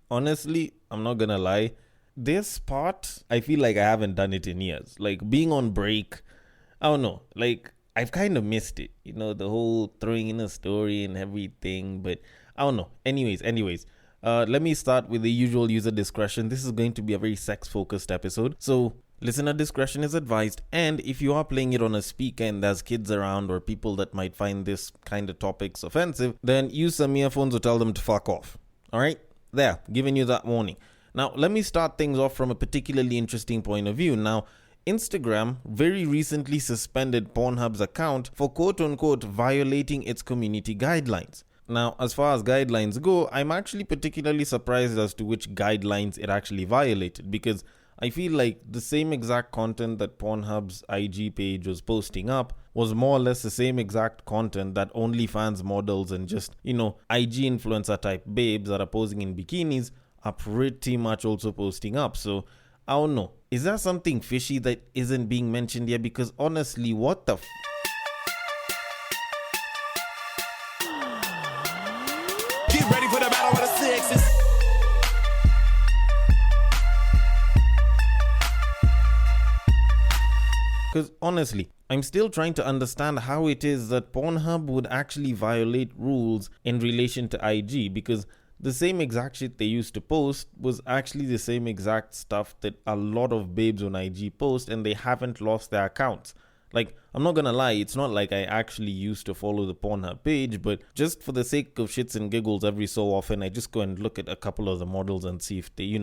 honestly, I'm not gonna lie. This part, I feel like I haven't done it in years. Like being on break, I don't know. Like I've kind of missed it. The whole throwing in a story and everything. But I don't know. Anyways. Let me start with the usual user discretion. This is going to be a very sex-focused episode. So listener discretion is advised. And if you are playing it on a speaker and there's kids around or people that might find this kind of topics offensive, then use some earphones or tell them to fuck off. All right? There, giving you that warning. Now, let me start things off from a particularly interesting point of view. Now, Instagram very recently suspended Pornhub's account for quote-unquote violating its community guidelines. Now, as far as guidelines go, I'm actually particularly surprised as to which guidelines it actually violated, because I feel like the same exact content that Pornhub's IG page was posting up was more or less the same exact content that OnlyFans models and just, IG influencer type babes that are posing in bikinis are pretty much also posting up. So, I don't know. Is there something fishy that isn't being mentioned here? Because honestly, what the Get ready for the battle of the sexes. Because honestly, I'm still trying to understand how it is that Pornhub would actually violate rules in relation to IG, because the same exact shit they used to post was actually the same exact stuff that a lot of babes on IG post, and they haven't lost their accounts. Like, I'm not gonna lie, it's not like I actually used to follow the Pornhub page, but just for the sake of shits and giggles every so often, I just go and look at a couple of the models and see if they,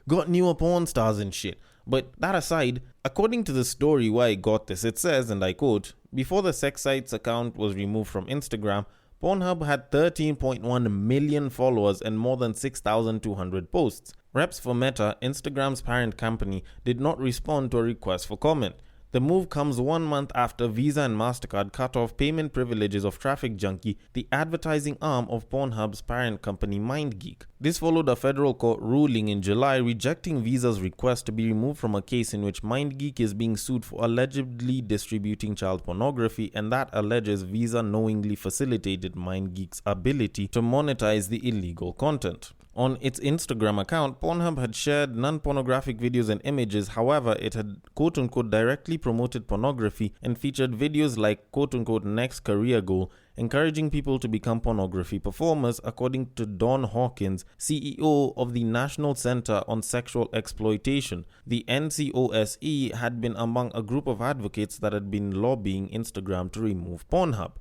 got newer porn stars and shit. But that aside, according to the story where I got this, it says, and I quote, before the sex site's account was removed from Instagram, Pornhub had 13.1 million followers and more than 6,200 posts. Reps for Meta, Instagram's parent company, did not respond to a request for comment. The move comes 1 month after Visa and MasterCard cut off payment privileges of Traffic Junkie, the advertising arm of Pornhub's parent company MindGeek. This followed a federal court ruling in July rejecting Visa's request to be removed from a case in which MindGeek is being sued for allegedly distributing child pornography, and that alleges Visa knowingly facilitated MindGeek's ability to monetize the illegal content. On its Instagram account, Pornhub had shared non-pornographic videos and images. However, it had quote-unquote directly promoted pornography and featured videos like quote-unquote next career goal, encouraging people to become pornography performers, according to Don Hawkins, CEO of the National Center on Sexual Exploitation. The NCOSE had been among a group of advocates that had been lobbying Instagram to remove Pornhub.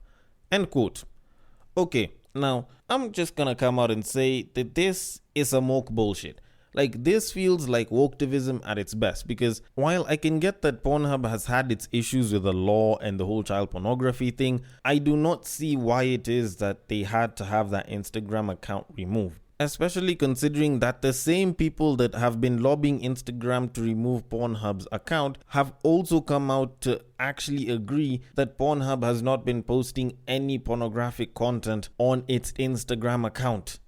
End quote. Okay. Now, I'm just gonna come out and say that this is some woke bullshit. Like, this feels like wokeativism at its best, because while I can get that Pornhub has had its issues with the law and the whole child pornography thing, I do not see why it is that they had to have that Instagram account removed. Especially considering that the same people that have been lobbying Instagram to remove Pornhub's account have also come out to actually agree that Pornhub has not been posting any pornographic content on its Instagram account.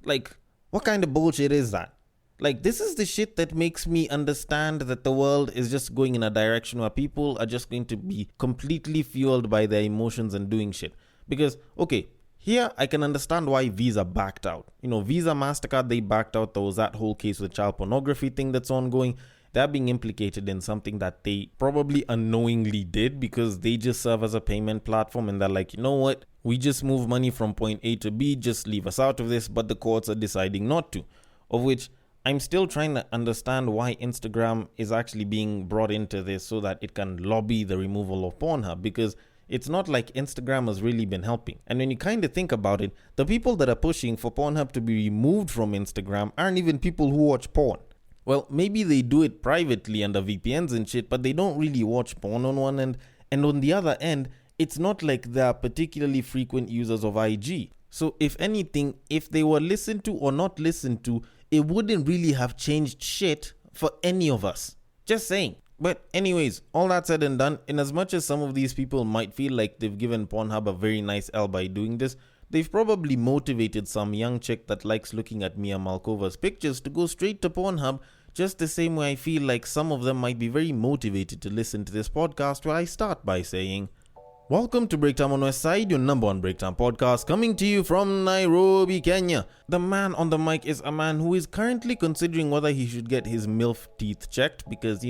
Like, what kind of bullshit is that? Like, this is the shit that makes me understand that the world is just going in a direction where people are just going to be completely fueled by their emotions and doing shit. Because, okay, here, I can understand why Visa backed out. Visa, MasterCard, they backed out. There was that whole case with child pornography thing that's ongoing. They're being implicated in something that they probably unknowingly did because they just serve as a payment platform, and they're like, you know what? We just move money from point A to B, just leave us out of this, but the courts are deciding not to. Of which, I'm still trying to understand why Instagram is actually being brought into this so that it can lobby the removal of Pornhub, because it's not like Instagram has really been helping. And when you kind of think about it, the people that are pushing for Pornhub to be removed from Instagram aren't even people who watch porn. Well, maybe they do it privately under VPNs and shit, but they don't really watch porn on one end. And on the other end, it's not like they're particularly frequent users of IG. So if anything, if they were listened to or not listened to, it wouldn't really have changed shit for any of us. Just saying. But anyways, all that said and done, in as much as some of these people might feel like they've given Pornhub a very nice L by doing this, they've probably motivated some young chick that likes looking at Mia Malkova's pictures to go straight to Pornhub, just the same way I feel like some of them might be very motivated to listen to this podcast, where I start by saying, Welcome to Breaktime on West Side, your number one breakdown podcast, coming to you from Nairobi, Kenya. The man on the mic is a man who is currently considering whether he should get his MILF teeth checked because,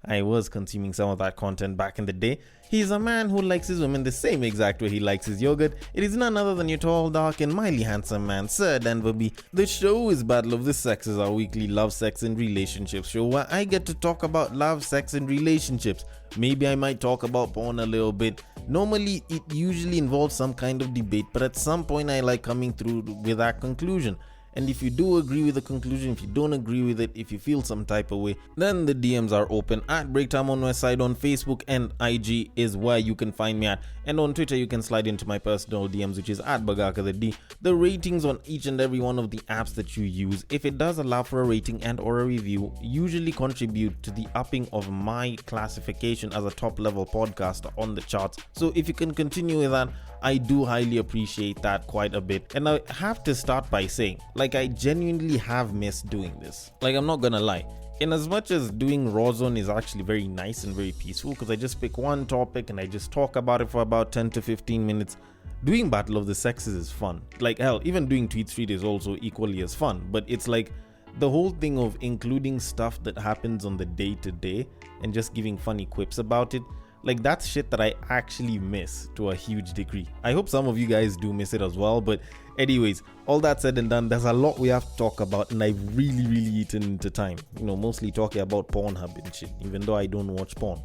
I was consuming some of that content back in the day. He's a man who likes his women the same exact way he likes his yogurt. It is none other than your tall, dark, and mildly handsome man, Sir Denver B. The show is Battle of the Sexes, our weekly love, sex, and relationships show where I get to talk about love, sex, and relationships. Maybe I might talk about porn a little bit. Normally, it usually involves some kind of debate, but at some point I like coming through with that conclusion. And if you do agree with the conclusion, if you don't agree with it, if you feel some type of way, then the DMs are open at Breaktime on Westside on Facebook, and IG is where you can find me at. And on Twitter, you can slide into my personal DMs, which is at Bagaka the D. The ratings on each and every one of the apps that you use, if it does allow for a rating and or a review, usually contribute to the upping of my classification as a top level podcaster on the charts. So if you can continue with that, I do highly appreciate that quite a bit. And I have to start by saying, I genuinely have missed doing this. I'm not gonna lie. In as much as doing Raw Zone is actually very nice and very peaceful because I just pick one topic and I just talk about it for about 10 to 15 minutes, doing Battle of the Sexes is fun. Hell, even doing Tweet Street is also equally as fun. But it's the whole thing of including stuff that happens on the day to day and just giving funny quips about it. That's shit that I actually miss to a huge degree. I hope some of you guys do miss it as well. But anyways, all that said and done, there's a lot we have to talk about, and I've really eaten into time. Mostly talking about Pornhub and shit, even though I don't watch porn.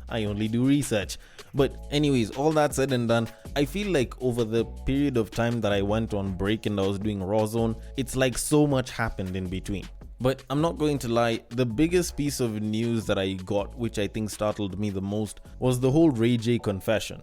I only do research. But anyways, all that said and done, I feel like over the period of time that I went on break and I was doing Raw Zone, it's so much happened in between. But I'm not going to lie, the biggest piece of news that I got, which I think startled me the most, was the whole Ray J confession.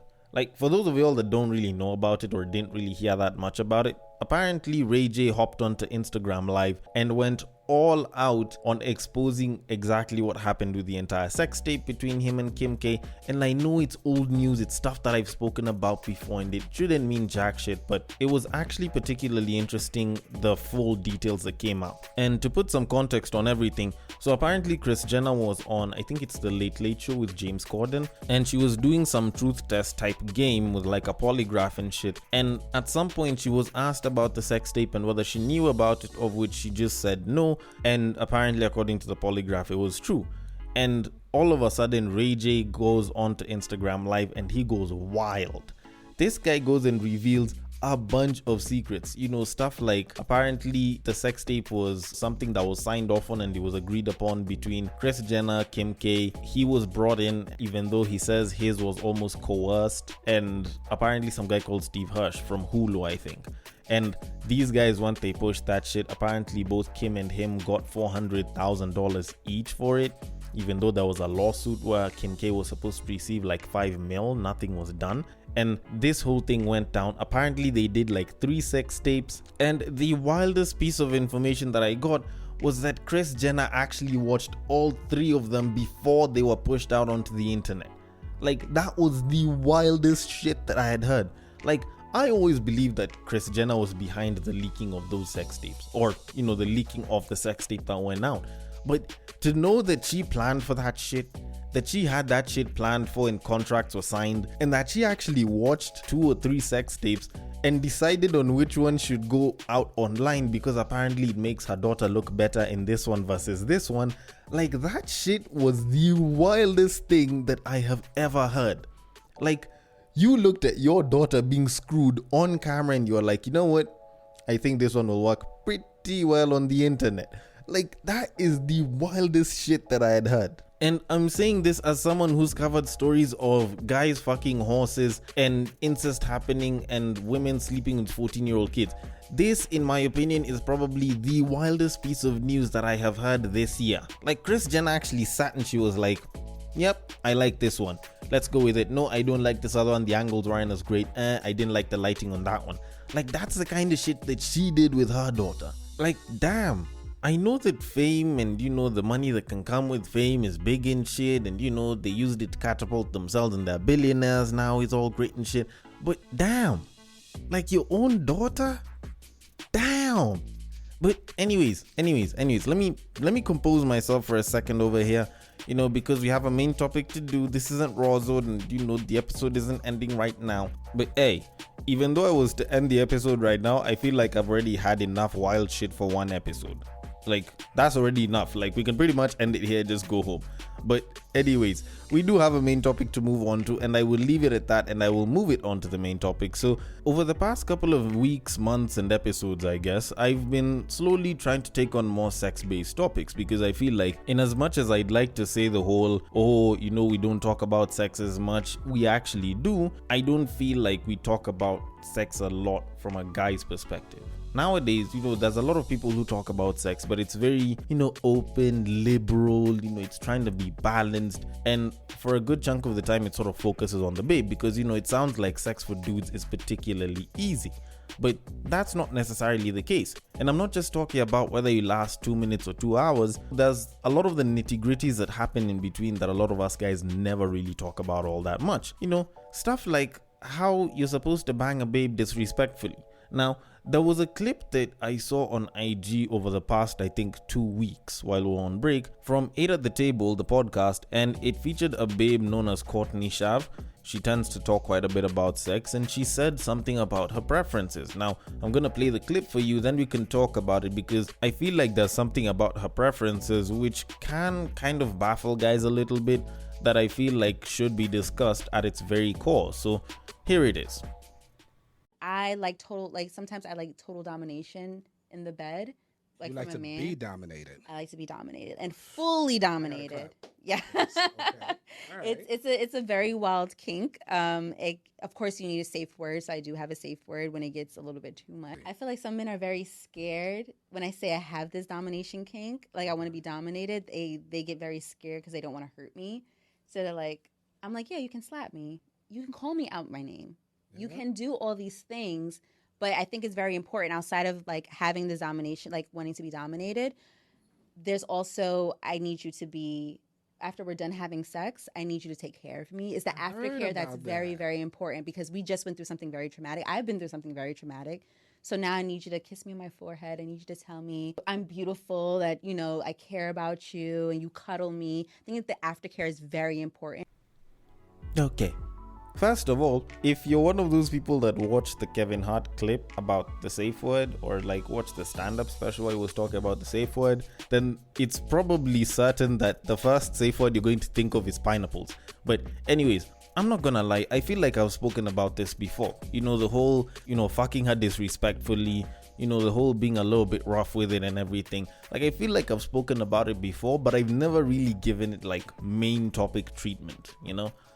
For those of y'all that don't really know about it or didn't really hear that much about it, apparently Ray J hopped onto Instagram Live and went all out on exposing exactly what happened with the entire sex tape between him and Kim K. And I know it's old news, it's stuff that I've spoken about before and it shouldn't mean jack shit, but it was actually particularly interesting, the full details that came out. And to put some context on everything, so apparently Kris Jenner was on, I think it's the Late Late Show with James Corden, and she was doing some truth test type game with a polygraph and shit. And at some point she was asked about the sex tape and whether she knew about it, of which she just said no. And apparently, according to the polygraph, it was true. And all of a sudden, Ray J goes onto Instagram Live and he goes wild. This guy goes and reveals a bunch of secrets. Stuff apparently the sex tape was something that was signed off on and it was agreed upon between Kris Jenner, Kim K. He was brought in, even though he says his was almost coerced. And apparently some guy called Steve Hirsch from Hulu, I think. And these guys, once they pushed that shit, apparently both Kim and him got $400,000 each for it, even though there was a lawsuit where Kim K was supposed to receive $5 million, nothing was done. And this whole thing went down. Apparently they did 3 sex tapes, and the wildest piece of information that I got was that Kris Jenner actually watched all 3 of them before they were pushed out onto the internet. That was the wildest shit that I had heard. I always believed that Kris Jenner was behind the leaking of those sex tapes, or the leaking of the sex tape that went out. But to know that she planned for that shit, that she had that shit planned for and contracts were signed, and that she actually watched 2 or 3 sex tapes and decided on which one should go out online because apparently it makes her daughter look better in this one versus this one, that shit was the wildest thing that I have ever heard. You looked at your daughter being screwed on camera and you're like, you know what? I think this one will work pretty well on the internet. That is the wildest shit that I had heard. And I'm saying this as someone who's covered stories of guys fucking horses and incest happening and women sleeping with 14-year-old kids. This, in my opinion, is probably the wildest piece of news that I have heard this year. Kris Jenner actually sat and she was like, yep, I like this one. Let's go with it. No, I don't like this other one. The angles weren't as great. I didn't like the lighting on that one. That's the kind of shit that she did with her daughter. Damn. I know that fame and, the money that can come with fame is big and shit. And, they used it to catapult themselves and they're billionaires now. It's all great and shit. But damn. Your own daughter? Damn. But anyways, let me compose myself for a second over here, because we have a main topic to do. This isn't Raw Zone, and the episode isn't ending right now. But hey, even though I was to end the episode right now, I feel like I've already had enough wild shit for one episode. Like, that's already enough. Like, we can pretty much end it here, just go home. But anyways, we do have a main topic to move on to, and I will leave it at that, and I will move it on to the main topic. So over the past couple of weeks, months, and episodes, I guess, I've been slowly trying to take on more sex-based topics, because I feel like, in as much as I'd like to say the whole, we don't talk about sex as much, we actually do, I don't feel like we talk about sex a lot from a guy's perspective. Nowadays, there's a lot of people who talk about sex, but it's very, open, liberal, it's trying to be balanced. And for a good chunk of the time, it sort of focuses on the babe because, it sounds like sex for dudes is particularly easy. But that's not necessarily the case. And I'm not just talking about whether you last 2 minutes or 2 hours. There's a lot of the nitty-gritties that happen in between that a lot of us guys never really talk about all that much. Stuff like how you're supposed to bang a babe disrespectfully. Now, there was a clip that I saw on IG over the past, I think, 2 weeks while we were on break from 8 at the Table, the podcast, and it featured a babe known as Courtney Shav. She tends to talk quite a bit about sex, and she said something about her preferences. Now, I'm going to play the clip for you, then we can talk about it, because I feel like there's something about her preferences which can kind of baffle guys a little bit that I feel like should be discussed at its very core. So here it is. Sometimes I like total domination in the bed. Like, you like from to a man. be dominated. I like to be dominated and fully dominated. Yeah. Okay. All right. It's a very wild kink. Of course you need a safe word, so I do have a safe word when it gets a little bit too much. I feel like some men are very scared when I say I have this domination kink, like I want to be dominated. They get very scared because they don't want to hurt me. So they're like, I'm like, yeah, you can slap me. You can call me out my name. You can do all these things, but I think it's very important outside of like having this domination, like wanting to be dominated. There's also, I need you to be, after we're done having sex, I need you to take care of me. It's the aftercare that's very, very important because we just went through something very traumatic. I've been through something very traumatic. So now I need you to kiss me on my forehead. I need you to tell me I'm beautiful, that, I care about you, and you cuddle me. I think that the aftercare is very important. Okay. First of all, if you're one of those people that watched the Kevin Hart clip about the safe word, or like watch the stand-up special where he was talking about the safe word, then it's probably certain that the first safe word you're going to think of is pineapples. But anyways, I'm not gonna lie, I feel like I've spoken about this before. The whole, fucking her disrespectfully, the whole being a little bit rough with it and everything. Like, I feel like I've spoken about it before, but I've never really given it like main topic treatment,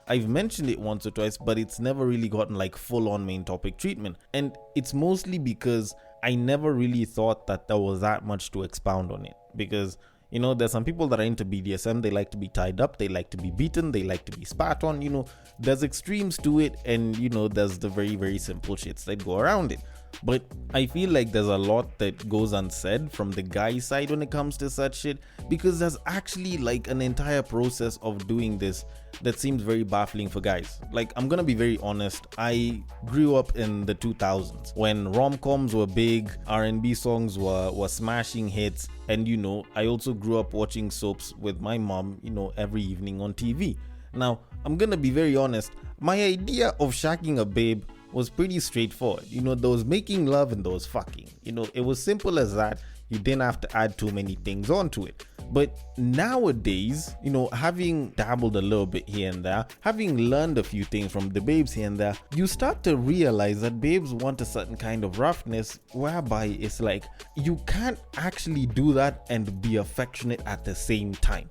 I've mentioned it once or twice, but it's never really gotten like full-on main topic treatment. And it's mostly because I never really thought that there was that much to expound on it. Because, there's some people that are into BDSM, they like to be tied up, they like to be beaten, they like to be spat on, there's extremes to it, and, there's the very, very simple shits that go around it. But I feel like there's a lot that goes unsaid from the guy side when it comes to such shit, because there's actually like an entire process of doing this that seems very baffling for guys. Like, I'm gonna be very honest, I grew up in the 2000s when rom-coms were big, R&B songs were smashing hits, and I also grew up watching soaps with my mom, every evening on TV. Now, I'm gonna be very honest, my idea of shacking a babe was pretty straightforward. There was making love and there was fucking. It was simple as that. You didn't have to add too many things onto it. But nowadays, having dabbled a little bit here and there, having learned a few things from the babes here and there, you start to realize that babes want a certain kind of roughness whereby it's like you can't actually do that and be affectionate at the same time.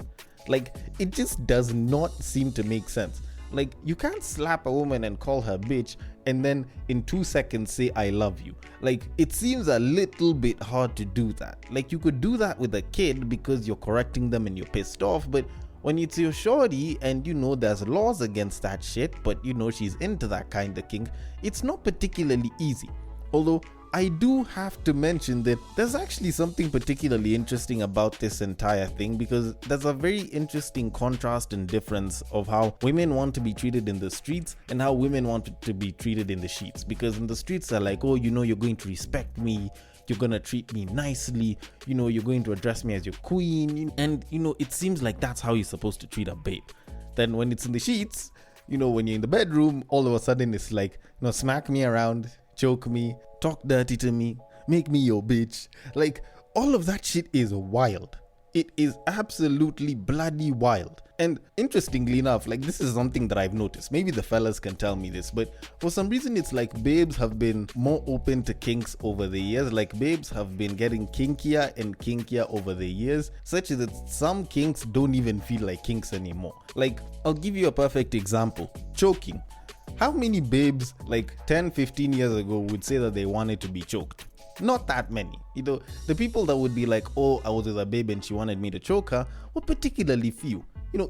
Like, it just does not seem to make sense. Like, you can't slap a woman and call her bitch and then in 2 seconds say I love you. Like, it seems a little bit hard to do that. Like, you could do that with a kid because you're correcting them and you're pissed off, but when it's your shorty and there's laws against that shit, but she's into that kind of kink, it's not particularly easy. Although I do have to mention that there's actually something particularly interesting about this entire thing, because there's a very interesting contrast and difference of how women want to be treated in the streets and how women want to be treated in the sheets. Because in the streets they're like, oh, you're going to respect me, you're gonna treat me nicely, you're going to address me as your queen, and it seems like that's how you're supposed to treat a babe. Then when it's in the sheets, when you're in the bedroom, all of a sudden it's like, smack me around, choke me, talk dirty to me, make me your bitch. Like, all of that shit is wild. It is absolutely bloody wild. And interestingly enough, like, this is something that I've noticed. Maybe the fellas can tell me this, but for some reason it's like babes have been more open to kinks over the years. Like, babes have been getting kinkier and kinkier over the years, such that some kinks don't even feel like kinks anymore. Like, I'll give you a perfect example. Choking. How many babes like 10, 15 years ago would say that they wanted to be choked? Not that many. The people that would be like, oh, I was with a babe and she wanted me to choke her, were particularly few.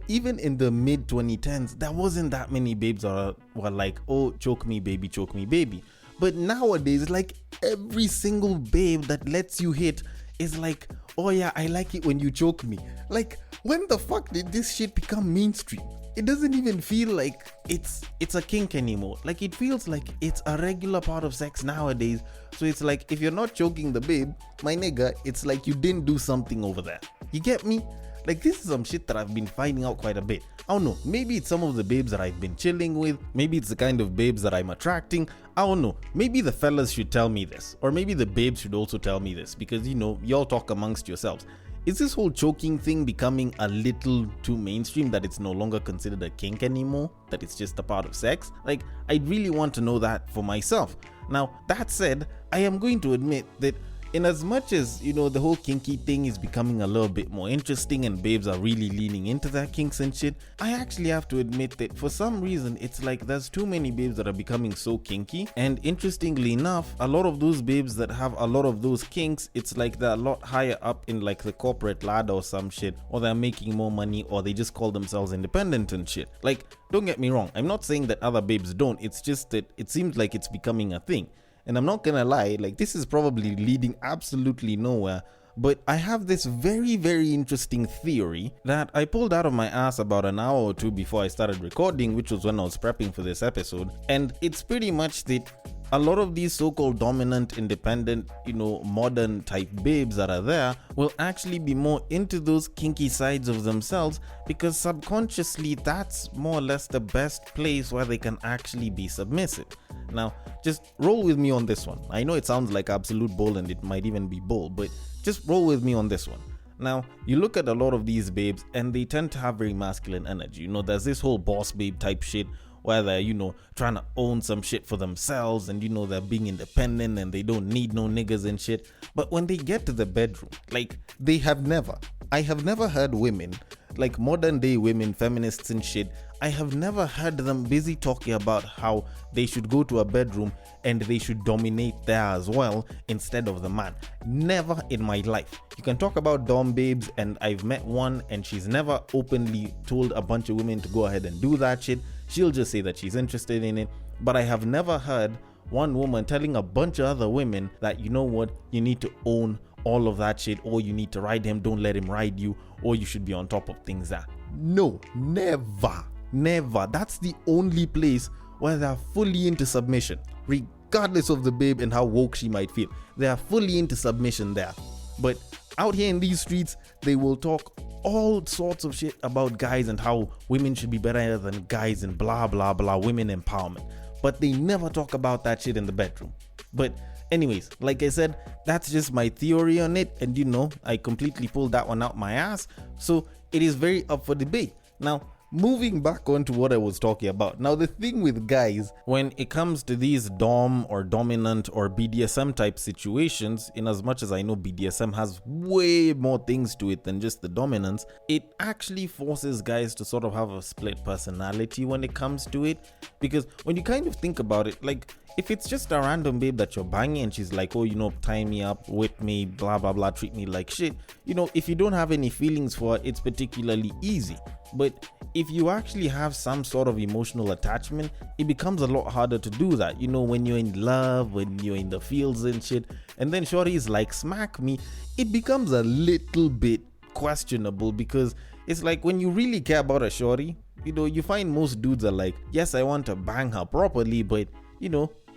Even in the mid 2010s, there wasn't that many babes that were like, oh, choke me baby, choke me baby. But nowadays, like, every single babe that lets you hit is like, oh yeah, I like it when you choke me. Like, when the fuck did this shit become mainstream? It doesn't even feel like it's a kink anymore. Like, it feels like it's a regular part of sex nowadays. So it's like, if you're not choking the babe, my nigga, it's like you didn't do something over there. You get me? Like, this is some shit that I've been finding out quite a bit. I don't know, maybe it's some of the babes that I've been chilling with, maybe it's the kind of babes that I'm attracting. I don't know, maybe the fellas should tell me this, or maybe the babes should also tell me this, because y'all talk amongst yourselves. Is this whole choking thing becoming a little too mainstream, that it's no longer considered a kink anymore, that it's just a part of sex? Like, I really want to know that for myself. Now, that said, I am going to admit that in as much as, the whole kinky thing is becoming a little bit more interesting and babes are really leaning into their kinks and shit, I actually have to admit that for some reason, it's like there's too many babes that are becoming so kinky. And interestingly enough, a lot of those babes that have a lot of those kinks, it's like they're a lot higher up in like the corporate ladder or some shit, or they're making more money, or they just call themselves independent and shit. Like, don't get me wrong, I'm not saying that other babes don't, it's just that it seems like it's becoming a thing. And I'm not gonna lie, like, this is probably leading absolutely nowhere, but I have this very, very interesting theory that I pulled out of my ass about an hour or two before I started recording, which was when I was prepping for this episode. And it's pretty much that a lot of these so-called dominant, independent, modern type babes that are there will actually be more into those kinky sides of themselves, because subconsciously that's more or less the best place where they can actually be submissive. Now, just roll with me on this one. I know it sounds like absolute bull and it might even be bull, but just roll with me on this one. Now, you look at a lot of these babes and they tend to have very masculine energy. There's this whole boss babe type shit where they're, trying to own some shit for themselves, and, they're being independent and they don't need no niggas and shit. But when they get to the bedroom, like, I have never heard women, like modern day women, feminists and shit, I have never heard them busy talking about how they should go to a bedroom and they should dominate there as well instead of the man. Never in my life. You can talk about dom babes, and I've met one and she's never openly told a bunch of women to go ahead and do that shit. She'll just say that she's interested in it. But I have never heard one woman telling a bunch of other women that, you know what, you need to own all of that shit, or you need to ride him, don't let him ride you, or you should be on top of things. That no, never. That's the only place where they're fully into submission, regardless of the babe and how woke she might feel. They are fully into submission there. But out here in these streets, they will talk all sorts of shit about guys and how women should be better than guys and blah blah blah, women empowerment. But they never talk about that shit in the bedroom. But anyways, like I said, that's just my theory on it, and I completely pulled that one out my ass, so it is very up for debate. Now, moving back onto what I was talking about. Now, the thing with guys, when it comes to these dom or dominant or BDSM type situations, in as much as I know BDSM has way more things to it than just the dominance, it actually forces guys to sort of have a split personality when it comes to it. Because when you kind of think about it, like, if it's just a random babe that you're banging and she's like, oh, tie me up, whip me, blah blah blah, treat me like shit, if you don't have any feelings for it, it's particularly easy. But if you actually have some sort of emotional attachment, it becomes a lot harder to do that. When you're in love, when you're in the fields and shit, and then shorty's like, smack me, it becomes a little bit questionable, because it's like, when you really care about a shorty, you find most dudes are like, yes, I want to bang her properly, but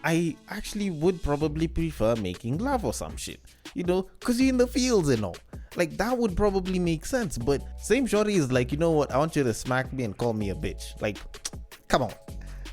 I actually would probably prefer making love or some shit, you know, because you're in the fields and all. Like, that would probably make sense. But same shorty is like, you know what, I want you to smack me and call me a bitch. Like, come on.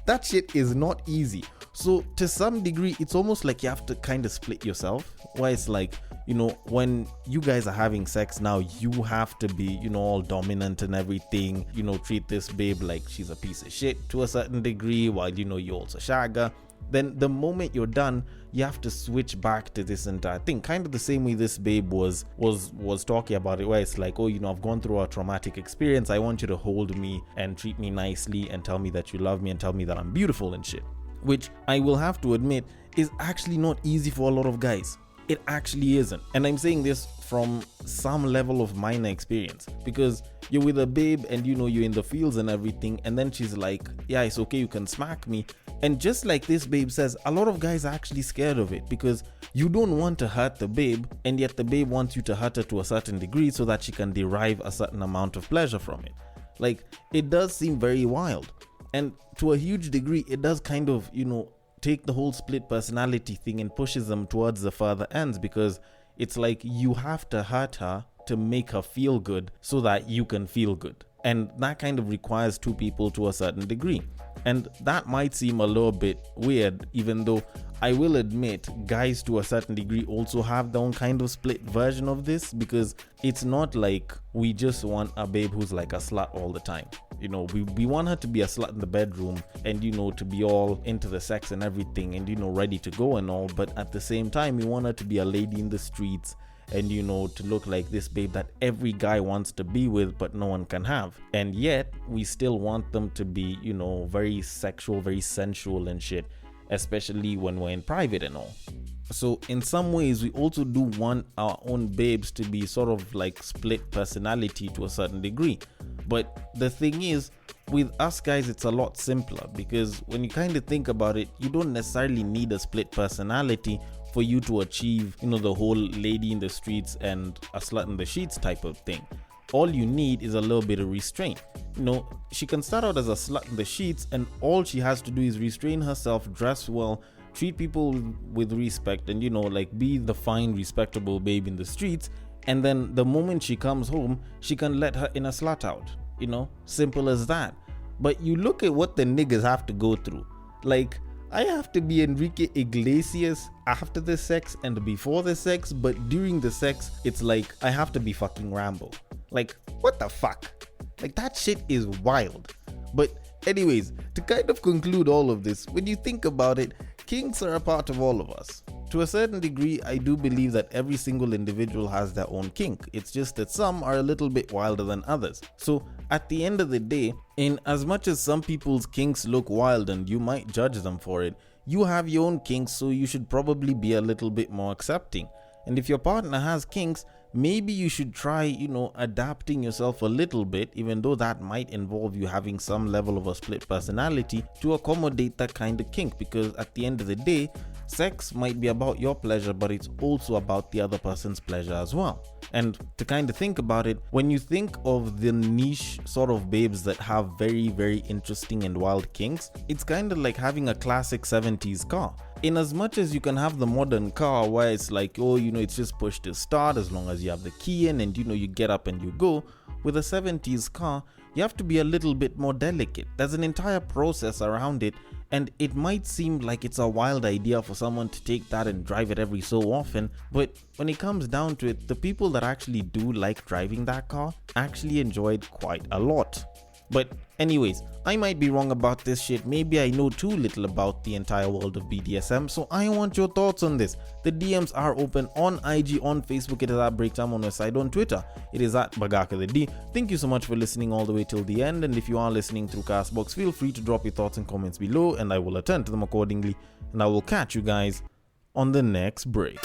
That shit is not easy. So to some degree, it's almost like you have to kind of split yourself, where it's like, you know, when you guys are having sex now, you have to be, you know, all dominant and everything, you know, treat this babe like she's a piece of shit to a certain degree, while, you know, you also shagger. Then the moment you're done, you have to switch back to this entire thing, kind of the same way this babe was talking about it, where it's like, oh, you know, I've gone through a traumatic experience, I want you to hold me and treat me nicely and tell me that you love me and tell me that I'm beautiful and shit, which I will have to admit is actually not easy for a lot of guys. It actually isn't. And I'm saying this from some level of minor experience, because you're with a babe and, you know, you're in the fields and everything, and then she's like, yeah, it's okay, you can smack me. And just like this babe says, a lot of guys are actually scared of it, because you don't want to hurt the babe, and yet the babe wants you to hurt her to a certain degree so that she can derive a certain amount of pleasure from it. Like, it does seem very wild. And to a huge degree, it does kind of, you know, take the whole split personality thing and pushes them towards the further ends, because it's like you have to hurt her to make her feel good so that you can feel good. And that kind of requires two people to a certain degree. And that might seem a little bit weird, even though I will admit guys to a certain degree also have their own kind of split version of this, because it's not like we just want a babe who's like a slut all the time. You know, we want her to be a slut in the bedroom and, you know, to be all into the sex and everything and, you know, ready to go and all. But at the same time, we want her to be a lady in the streets and, you know, to look like this babe that every guy wants to be with but no one can have. And yet we still want them to be, you know, very sexual, very sensual and shit, especially when we're in private and all. So in some ways, we also do want our own babes to be sort of like split personality to a certain degree. But the thing is, with us guys, it's a lot simpler, because when you kind of think about it, you don't necessarily need a split personality for you to achieve, you know, the whole lady in the streets and a slut in the sheets type of thing. All you need is a little bit of restraint. You know, she can start out as a slut in the sheets, and all she has to do is restrain herself, dress well, treat people with respect, and, you know, like be the fine, respectable babe in the streets. And then the moment she comes home, she can let her inner slut out. You know, simple as that. But you look at what the niggas have to go through. Like, I have to be Enrique Iglesias after the sex and before the sex, but during the sex, it's like I have to be fucking Rambo. Like, what the fuck? Like, that shit is wild. But anyways, to kind of conclude all of this, when you think about it, kinks are a part of all of us. To a certain degree, I do believe that every single individual has their own kink. It's just that some are a little bit wilder than others. So at the end of the day, in as much as some people's kinks look wild and you might judge them for it, you have your own kinks, so you should probably be a little bit more accepting. And if your partner has kinks, maybe you should try, you know, adapting yourself a little bit, even though that might involve you having some level of a split personality to accommodate that kind of kink, because at the end of the day, sex might be about your pleasure, but it's also about the other person's pleasure as well. And to kind of think about it, when you think of the niche sort of babes that have very, very interesting and wild kinks, it's kind of like having a classic 70s car. In as much as you can have the modern car where it's like, oh, you know, it's just push to start as long as you have the key in and, you know, you get up and you go. With a 70s car, you have to be a little bit more delicate. There's an entire process around it, and it might seem like it's a wild idea for someone to take that and drive it every so often, but when it comes down to it, the people that actually do like driving that car actually enjoy it quite a lot. But anyways, I might be wrong about this shit. Maybe I know too little about the entire world of BDSM, so I want your thoughts on this. The DMs are open on IG, on Facebook, it is at Breaktime, on our side, on Twitter, it is at Bagaka the D. Thank you so much for listening all the way till the end, and if you are listening through Castbox, feel free to drop your thoughts and comments below, and I will attend to them accordingly, and I will catch you guys on the next break.